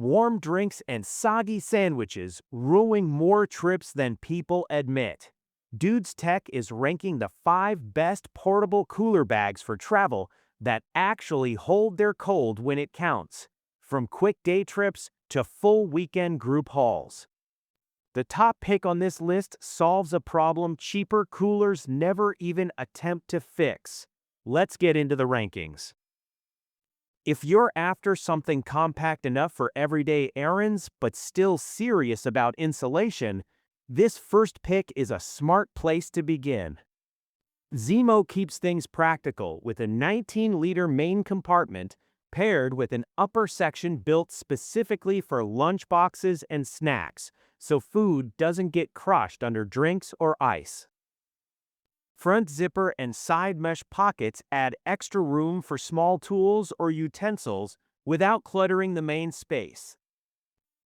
Warm drinks and soggy sandwiches ruin more trips than people admit. Dude's Tech is ranking the 5 best portable cooler bags for travel that actually hold their cold when it counts, from quick day trips to full weekend group hauls. The top pick on this list solves a problem cheaper coolers never even attempt to fix. Let's get into the rankings. If you're after something compact enough for everyday errands but still serious about insulation, this first pick is a smart place to begin. Zeemo keeps things practical with a 19-liter main compartment paired with an upper section built specifically for lunchboxes and snacks, so food doesn't get crushed under drinks or ice. Front zipper and side mesh pockets add extra room for small tools or utensils without cluttering the main space.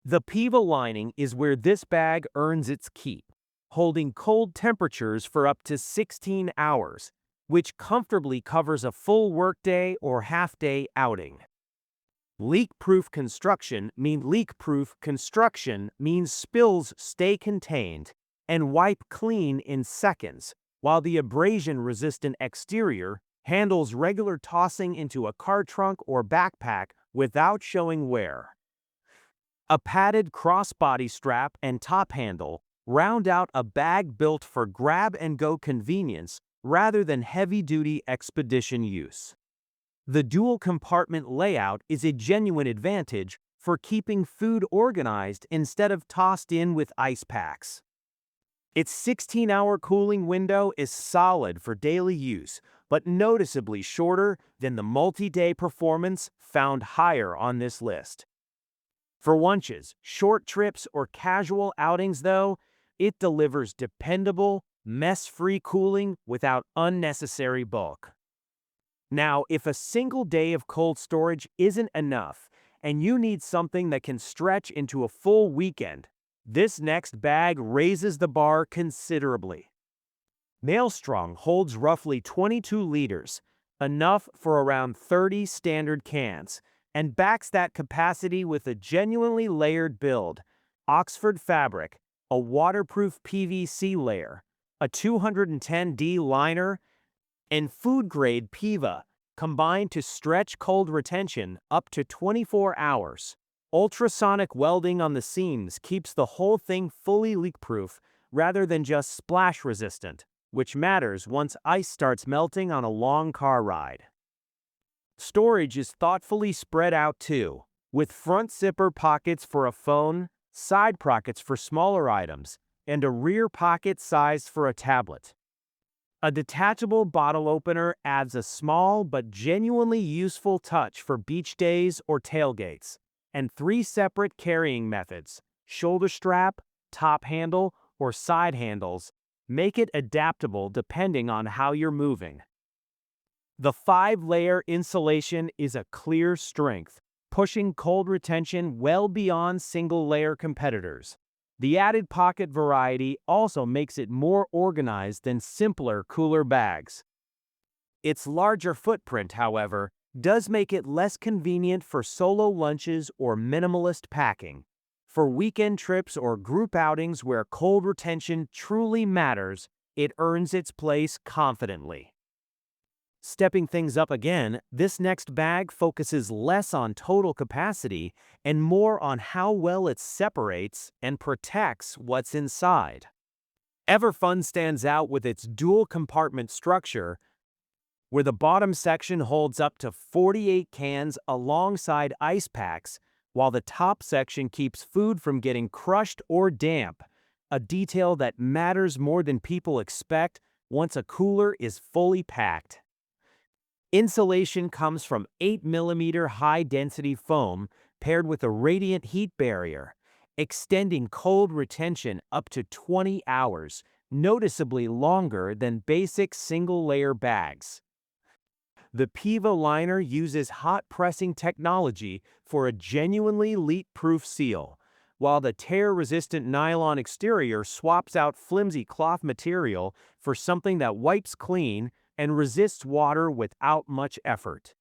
The PIVA lining is where this bag earns its keep, holding cold temperatures for up to 16 hours, which comfortably covers a full workday or half-day outing. Leak-proof construction means spills stay contained and wipe clean in seconds, while the abrasion-resistant exterior handles regular tossing into a car trunk or backpack without showing wear. A padded crossbody strap and top handle round out a bag built for grab-and-go convenience rather than heavy-duty expedition use. The dual-compartment layout is a genuine advantage for keeping food organized instead of tossed in with ice packs. Its 16-hour cooling window is solid for daily use, but noticeably shorter than the multi-day performance found higher on this list. For lunches, short trips, or casual outings, though, it delivers dependable, mess-free cooling without unnecessary bulk. Now, if a single day of cold storage isn't enough, and you need something that can stretch into a full weekend, this next bag raises the bar considerably. Maelstrom holds roughly 22 liters, enough for around 30 standard cans, and backs that capacity with a genuinely layered build: Oxford fabric, a waterproof PVC layer, a 210D liner, and food-grade PIVA, combined to stretch cold retention up to 24 hours. Ultrasonic welding on the seams keeps the whole thing fully leak-proof rather than just splash-resistant, which matters once ice starts melting on a long car ride. Storage is thoughtfully spread out too, with front zipper pockets for a phone, side pockets for smaller items, and a rear pocket sized for a tablet. A detachable bottle opener adds a small but genuinely useful touch for beach days or tailgates, and 3 separate carrying methods, shoulder strap, top handle, or side handles, make it adaptable depending on how you're moving. The 5-layer insulation is a clear strength, pushing cold retention well beyond single-layer competitors. The added pocket variety also makes it more organized than simpler cooler bags. Its larger footprint, however, does make it less convenient for solo lunches or minimalist packing. For weekend trips or group outings where cold retention truly matters, it earns its place confidently. Stepping things up again, this next bag focuses less on total capacity and more on how well it separates and protects what's inside. Everfun stands out with its dual compartment structure, where the bottom section holds up to 48 cans alongside ice packs, while the top section keeps food from getting crushed or damp, a detail that matters more than people expect once a cooler is fully packed. Insulation comes from 8mm high-density foam paired with a radiant heat barrier, extending cold retention up to 20 hours, noticeably longer than basic single-layer bags. The PIVA liner uses hot pressing technology for a genuinely leak-proof seal, while the tear-resistant nylon exterior swaps out flimsy cloth material for something that wipes clean and resists water without much effort.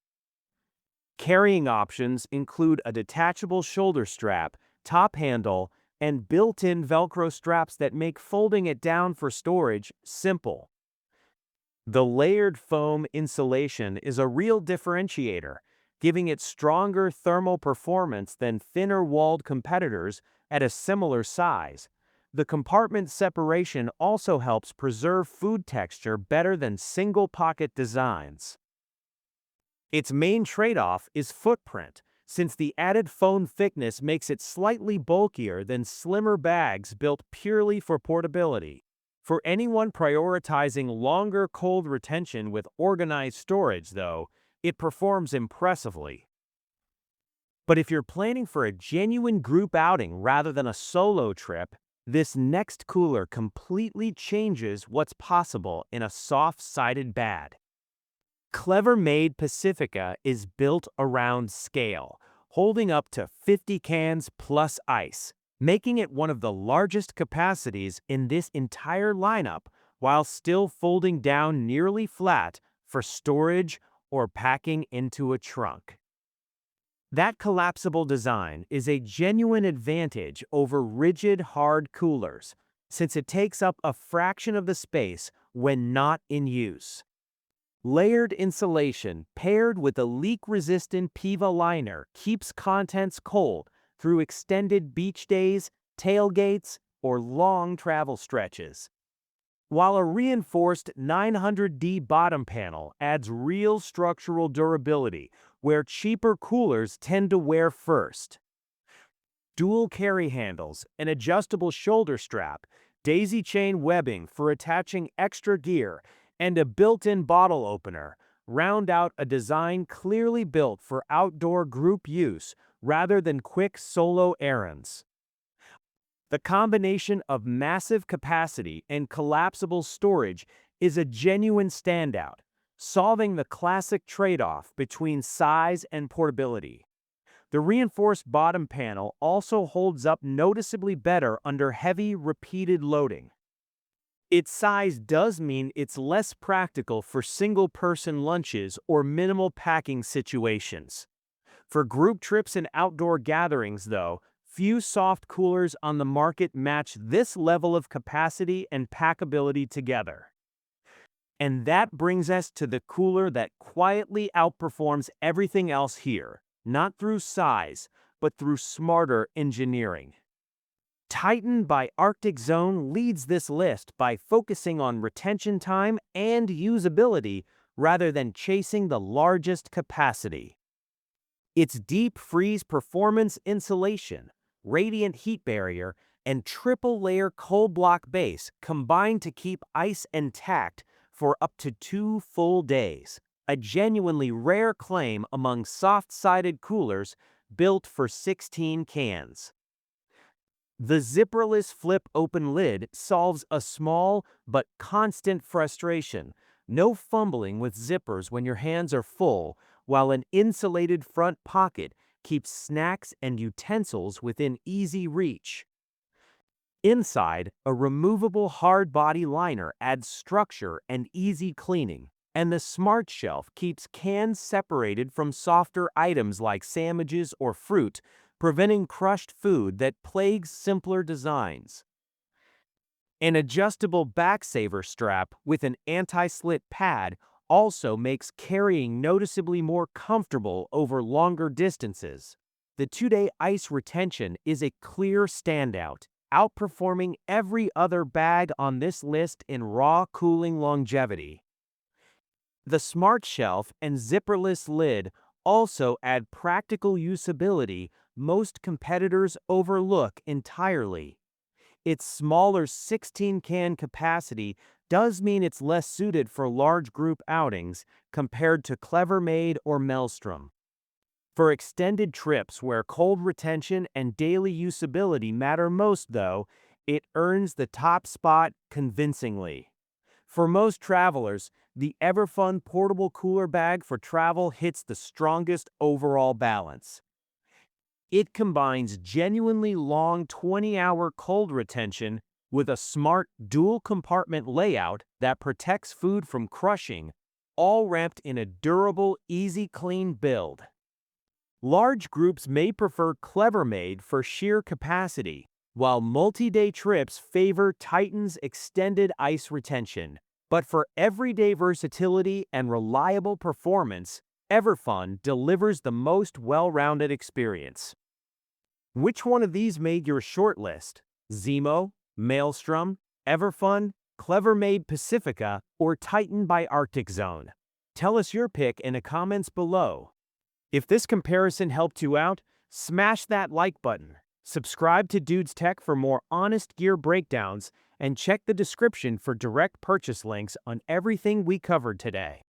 Carrying options include a detachable shoulder strap, top handle, and built-in Velcro straps that make folding it down for storage simple. The layered foam insulation is a real differentiator, giving it stronger thermal performance than thinner-walled competitors at a similar size. The compartment separation also helps preserve food texture better than single-pocket designs. Its main trade-off is footprint, since the added foam thickness makes it slightly bulkier than slimmer bags built purely for portability. For anyone prioritizing longer cold retention with organized storage, though, it performs impressively. But if you're planning for a genuine group outing rather than a solo trip, this next cooler completely changes what's possible in a soft-sided bag. CleverMade Pacifica is built around scale, holding up to 50 cans plus ice, making it one of the largest capacities in this entire lineup while still folding down nearly flat for storage or packing into a trunk. That collapsible design is a genuine advantage over rigid, hard coolers, since it takes up a fraction of the space when not in use. Layered insulation paired with a leak-resistant PIVA liner keeps contents cold through extended beach days, tailgates, or long travel stretches. While a reinforced 900D bottom panel adds real structural durability where cheaper coolers tend to wear first. Dual carry handles, an adjustable shoulder strap, daisy chain webbing for attaching extra gear, and a built-in bottle opener round out a design clearly built for outdoor group use rather than quick solo errands. The combination of massive capacity and collapsible storage is a genuine standout, solving the classic trade-off between size and portability. The reinforced bottom panel also holds up noticeably better under heavy, repeated loading. Its size does mean it's less practical for single-person lunches or minimal packing situations. For group trips and outdoor gatherings, though, few soft coolers on the market match this level of capacity and packability together. And that brings us to the cooler that quietly outperforms everything else here, not through size, but through smarter engineering. Titan by Arctic Zone leads this list by focusing on retention time and usability rather than chasing the largest capacity. Its deep freeze performance insulation, radiant heat barrier, and triple-layer cold block base combine to keep ice intact for up to 2 full days, a genuinely rare claim among soft-sided coolers built for 16 cans. The zipperless flip-open lid solves a small but constant frustration. No fumbling with zippers when your hands are full, while an insulated front pocket keeps snacks and utensils within easy reach. Inside, a removable hard body liner adds structure and easy cleaning, and the Smart Shelf keeps cans separated from softer items like sandwiches or fruit, preventing crushed food that plagues simpler designs. An adjustable backsaver strap with an anti-slit pad also makes carrying noticeably more comfortable over longer distances. The 2-day ice retention is a clear standout, outperforming every other bag on this list in raw cooling longevity. The Smart Shelf and zipperless lid also add practical usability most competitors overlook entirely. Its smaller 16-can capacity does mean it's less suited for large group outings compared to CleverMade or Maelstrom. For extended trips where cold retention and daily usability matter most, though, it earns the top spot convincingly. For most travelers, the Everfun portable cooler bag for travel hits the strongest overall balance. It combines genuinely long 20-hour cold retention with a smart dual-compartment layout that protects food from crushing, all wrapped in a durable, easy-clean build. Large groups may prefer CleverMade for sheer capacity, while multi-day trips favor Titan's extended ice retention. But for everyday versatility and reliable performance, Everfun delivers the most well-rounded experience. Which one of these made your shortlist? Zeemo, Maelstrom, Everfun, CleverMade Pacifica, or Titan by Arctic Zone? Tell us your pick in the comments below. If this comparison helped you out, smash that like button. Subscribe to Dude's Tech for more honest gear breakdowns, and check the description for direct purchase links on everything we covered today.